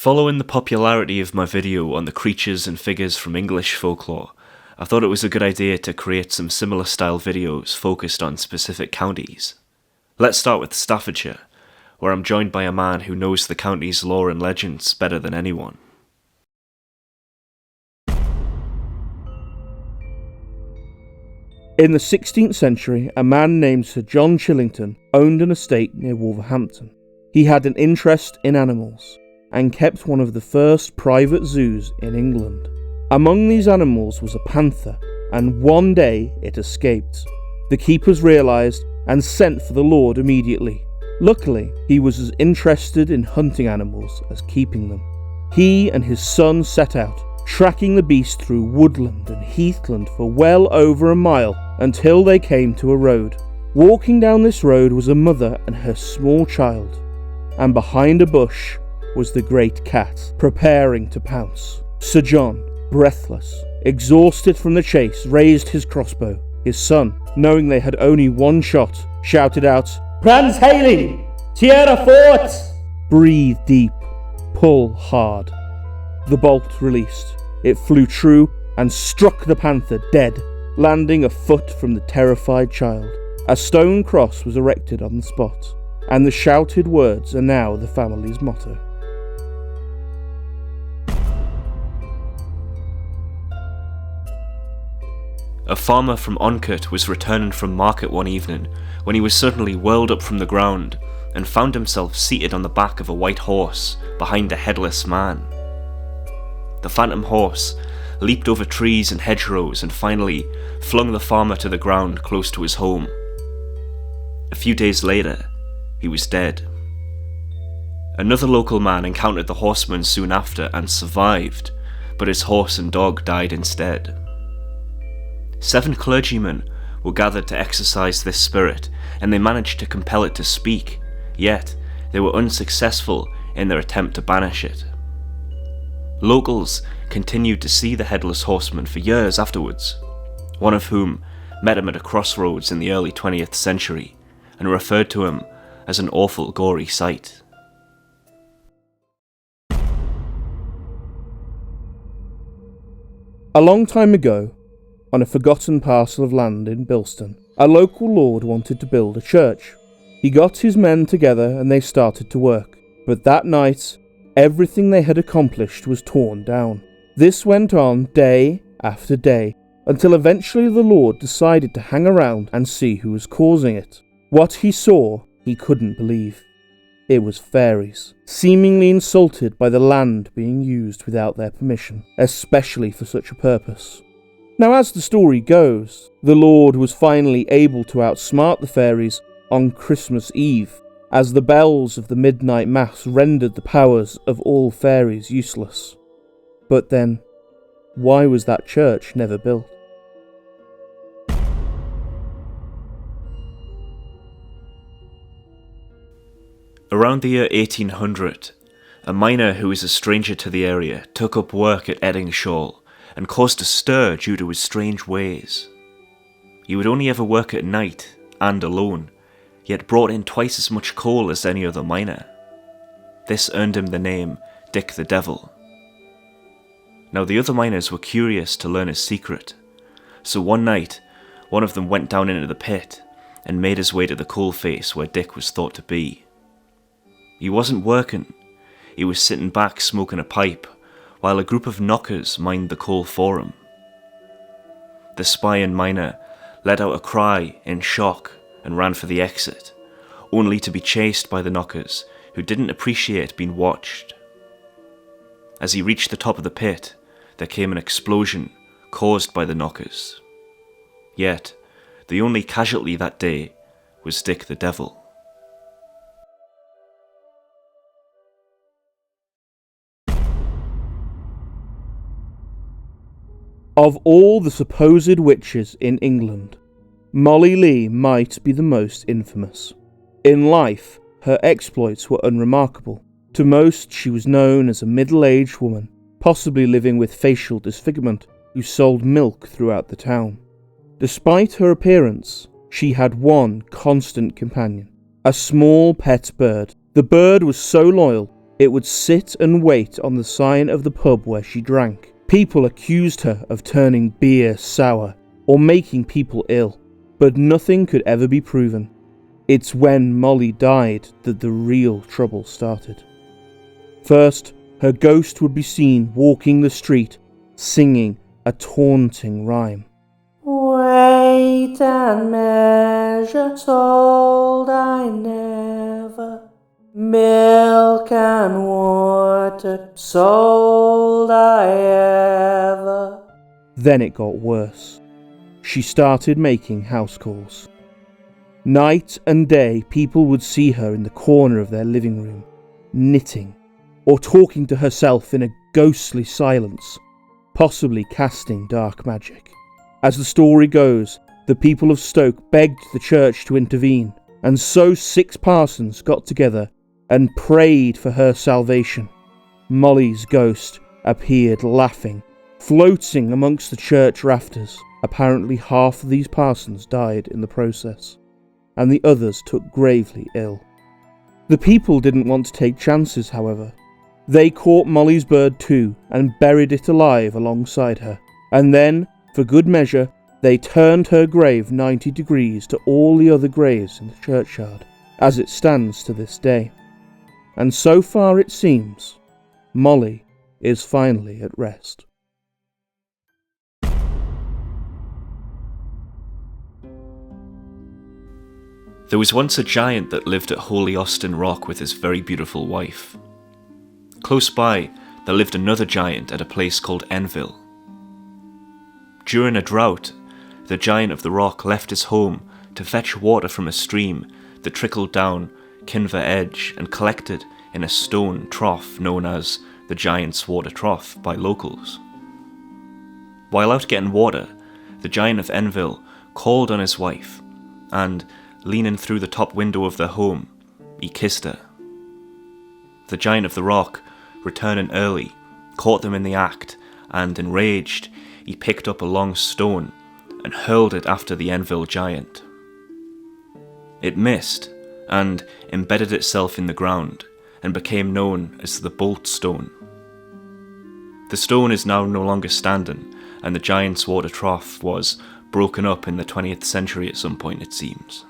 Following the popularity of my video on the creatures and figures from English folklore, I thought it was a good idea to create some similar style videos focused on specific counties. Let's start with Staffordshire, where I'm joined by a man who knows the county's lore and legends better than anyone. In the 16th century, a man named Sir John Chillington owned an estate near Wolverhampton. He had an interest in animals, and kept one of the first private zoos in England. Among these animals was a panther, and one day it escaped. The keepers realised and sent for the lord immediately. Luckily, he was as interested in hunting animals as keeping them. He and his son set out, tracking the beast through woodland and heathland for well over a mile until they came to a road. Walking down this road was a mother and her small child, and behind a bush was the great cat, preparing to pounce. Sir John, breathless, exhausted from the chase, raised his crossbow. His son, knowing they had only one shot, shouted out, "Franz Hailing! Tierra Fort!" Breathe deep, pull hard. The bolt released. It flew true and struck the panther dead, landing a foot from the terrified child. A stone cross was erected on the spot, and the shouted words are now the family's motto. A farmer from Oncourt was returning from market one evening when he was suddenly whirled up from the ground and found himself seated on the back of a white horse behind a headless man. The phantom horse leaped over trees and hedgerows and finally flung the farmer to the ground close to his home. A few days later, he was dead. Another local man encountered the horseman soon after and survived, but his horse and dog died instead. 7 clergymen were gathered to exorcise this spirit, and they managed to compel it to speak, yet they were unsuccessful in their attempt to banish it. Locals continued to see the headless horseman for years afterwards, one of whom met him at a crossroads in the early 20th century and referred to him as an awful gory sight. A long time ago, on a forgotten parcel of land in Bilston, a local lord wanted to build a church. He got his men together and they started to work. But that night, everything they had accomplished was torn down. This went on day after day, until eventually the lord decided to hang around and see who was causing it. What he saw, he couldn't believe. It was fairies, seemingly insulted by the land being used without their permission, especially for such a purpose. Now, as the story goes, the Lord was finally able to outsmart the fairies on Christmas Eve, as the bells of the midnight mass rendered the powers of all fairies useless. But then, why was that church never built? Around the year 1800, a miner who was a stranger to the area took up work at Eddingshaw and caused a stir due to his strange ways. He would only ever work at night and alone, yet brought in twice as much coal as any other miner. This earned him the name Dick the Devil. Now the other miners were curious to learn his secret, so one night one of them went down into the pit and made his way to the coal face where Dick was thought to be. He wasn't working, he was sitting back smoking a pipe while a group of knockers mined the coal for him. The spying miner let out a cry in shock and ran for the exit, only to be chased by the knockers, who didn't appreciate being watched. As he reached the top of the pit, there came an explosion caused by the knockers. Yet, the only casualty that day was Dick the Devil. Of all the supposed witches in England, Molly Lee might be the most infamous. In life, her exploits were unremarkable. To most, she was known as a middle-aged woman, possibly living with facial disfigurement, who sold milk throughout the town. Despite her appearance, she had one constant companion, a small pet bird. The bird was so loyal It would sit and wait on the sign of the pub where she drank. People accused her of turning beer sour or making people ill, but nothing could ever be proven. It's when Molly died that the real trouble started. First, her ghost would be seen walking the street, singing a taunting rhyme. Weight and measure, sold I never. Milk and water, sold I ever. Then it got worse. She started making house calls. Night and day, people would see her in the corner of their living room, knitting, or talking to herself in a ghostly silence, possibly casting dark magic. As the story goes, the people of Stoke begged the church to intervene, and so 6 parsons got together and prayed for her salvation. Molly's ghost appeared laughing, floating amongst the church rafters. Apparently half of these parsons died in the process, and the others took gravely ill. The people didn't want to take chances, however. They caught Molly's bird too and buried it alive alongside her, and then, for good measure, they turned her grave 90 degrees to all the other graves in the churchyard, as it stands to this day. And so far it seems, Molly is finally at rest. There was once a giant that lived at Holy Austin Rock with his very beautiful wife. Close by, there lived another giant at a place called Enville. During a drought, the giant of the rock left his home to fetch water from a stream that trickled down Kinver Edge and collected in a stone trough known as the Giant's Water Trough by locals. While out getting water, the giant of Enville called on his wife, and, leaning through the top window of their home, he kissed her. The giant of the rock, returning early, caught them in the act, and, enraged, he picked up a long stone and hurled it after the Enville giant. It missed, and embedded itself in the ground, and became known as the Bolt Stone. The stone is now no longer standing, and the Giant's Water Trough was broken up in the 20th century at some point, it seems.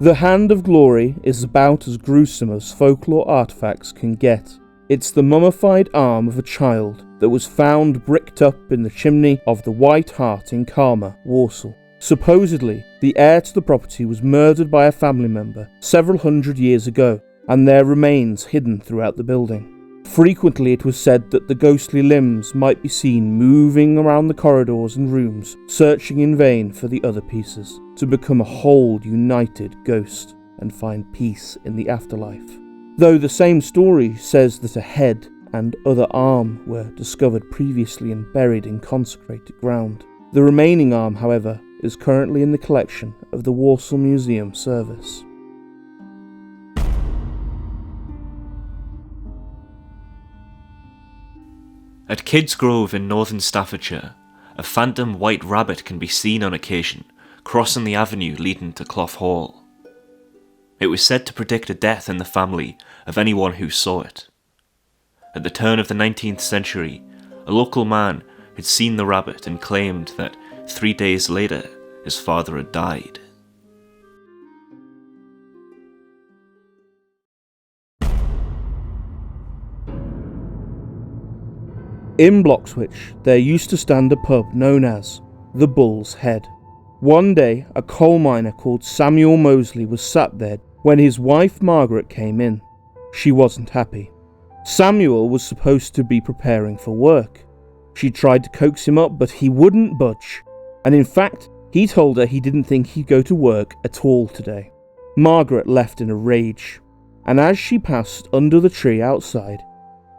The Hand of Glory is about as gruesome as folklore artefacts can get. It's the mummified arm of a child that was found bricked up in the chimney of the White Hart in Carmer, Walsall. Supposedly, the heir to the property was murdered by a family member several hundred years ago, and their remains hidden throughout the building. Frequently it was said that the ghostly limbs might be seen moving around the corridors and rooms, searching in vain for the other pieces, to become a whole united ghost and find peace in the afterlife. Though the same story says that a head and other arm were discovered previously and buried in consecrated ground. The remaining arm, however, is currently in the collection of the Walsall Museum Service. At Kids Grove in northern Staffordshire, a phantom white rabbit can be seen on occasion, crossing the avenue leading to Clough Hall. It was said to predict a death in the family of anyone who saw it. At the turn of the 19th century, a local man had seen the rabbit and claimed that 3 days later his father had died. In Bloxwich, there used to stand a pub known as the Bull's Head. One day, a coal miner called Samuel Mosley was sat there when his wife Margaret came in. She wasn't happy. Samuel was supposed to be preparing for work. She tried to coax him up, but he wouldn't budge, and in fact, he told her he didn't think he'd go to work at all today. Margaret left in a rage, and as she passed under the tree outside,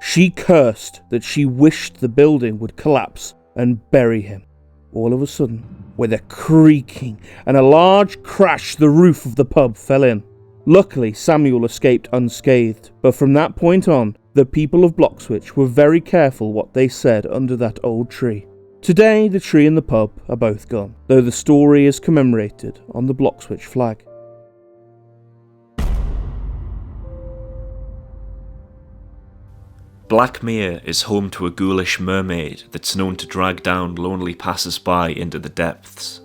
she cursed that she wished the building would collapse and bury him. All of a sudden, with a creaking and a large crash, the roof of the pub fell in. Luckily, Samuel escaped unscathed, but from that point on, the people of Bloxwich were very careful what they said under that old tree. Today, the tree and the pub are both gone, though the story is commemorated on the Bloxwich flag. Blackmere is home to a ghoulish mermaid that's known to drag down lonely passers-by into the depths.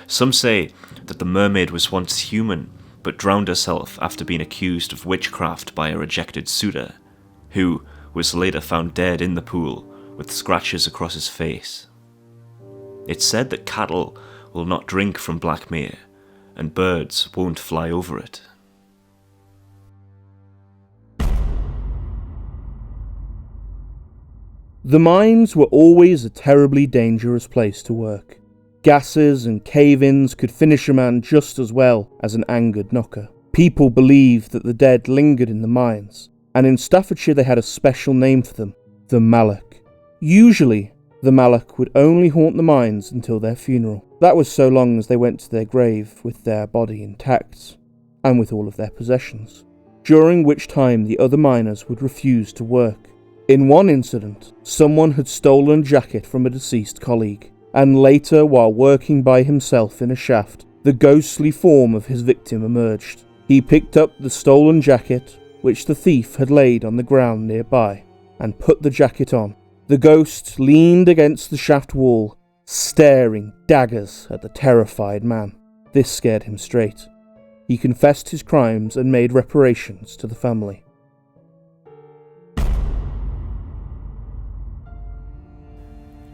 Some say that the mermaid was once human, but drowned herself after being accused of witchcraft by a rejected suitor, who was later found dead in the pool with scratches across his face. It's said that cattle will not drink from Blackmere, and birds won't fly over it. The mines were always a terribly dangerous place to work. Gases and cave-ins could finish a man just as well as an angered knocker. People believed that the dead lingered in the mines, and in Staffordshire they had a special name for them, the Malloch. Usually, the Malloch would only haunt the mines until their funeral. That was so long as they went to their grave with their body intact, and with all of their possessions, during which time the other miners would refuse to work. In one incident, someone had stolen a jacket from a deceased colleague, and later, while working by himself in a shaft, the ghostly form of his victim emerged. He picked up the stolen jacket, which the thief had laid on the ground nearby, and put the jacket on. The ghost leaned against the shaft wall, staring daggers at the terrified man. This scared him straight. He confessed his crimes and made reparations to the family.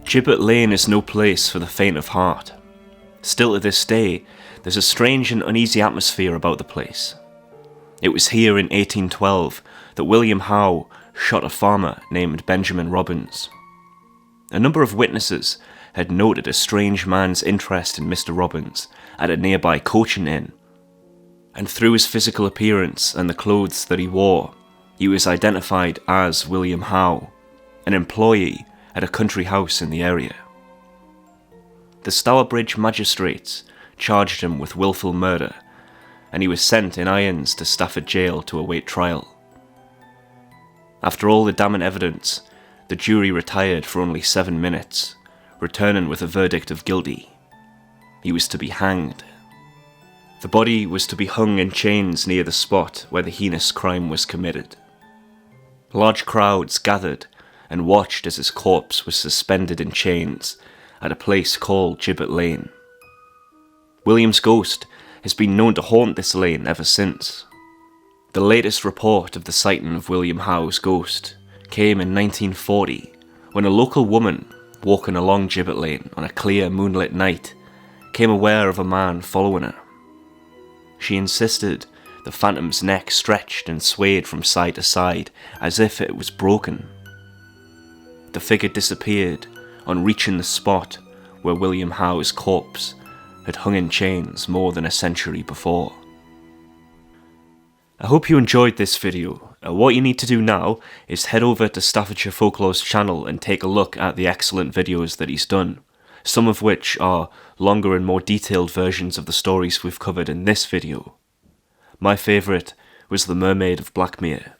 Gibbet Lane is no place for the faint of heart. Still to this day, there's a strange and uneasy atmosphere about the place. It was here in 1812 that William Howe shot a farmer named Benjamin Robbins. A number of witnesses had noted a strange man's interest in Mr. Robbins at a nearby coaching inn, and through his physical appearance and the clothes that he wore, he was identified as William Howe, an employee at a country house in the area. The Stourbridge magistrates charged him with willful murder, and he was sent in irons to Stafford jail to await trial. After all the damning evidence, the jury retired for only 7 minutes, returning with a verdict of guilty. He was to be hanged. The body was to be hung in chains near the spot where the heinous crime was committed. Large crowds gathered and watched as his corpse was suspended in chains at a place called Gibbet Lane. William's ghost has been known to haunt this lane ever since. The latest report of the sighting of William Howe's ghost came in 1940, when a local woman walking along Gibbet Lane on a clear moonlit night came aware of a man following her. She insisted the phantom's neck stretched and swayed from side to side as if it was broken. The figure disappeared on reaching the spot where William Howe's corpse had hung in chains more than a century before. I hope you enjoyed this video. What you need to do now is head over to Staffordshire Folklore's channel and take a look at the excellent videos that he's done, some of which are longer and more detailed versions of the stories we've covered in this video. My favourite was The Mermaid of Blackmere.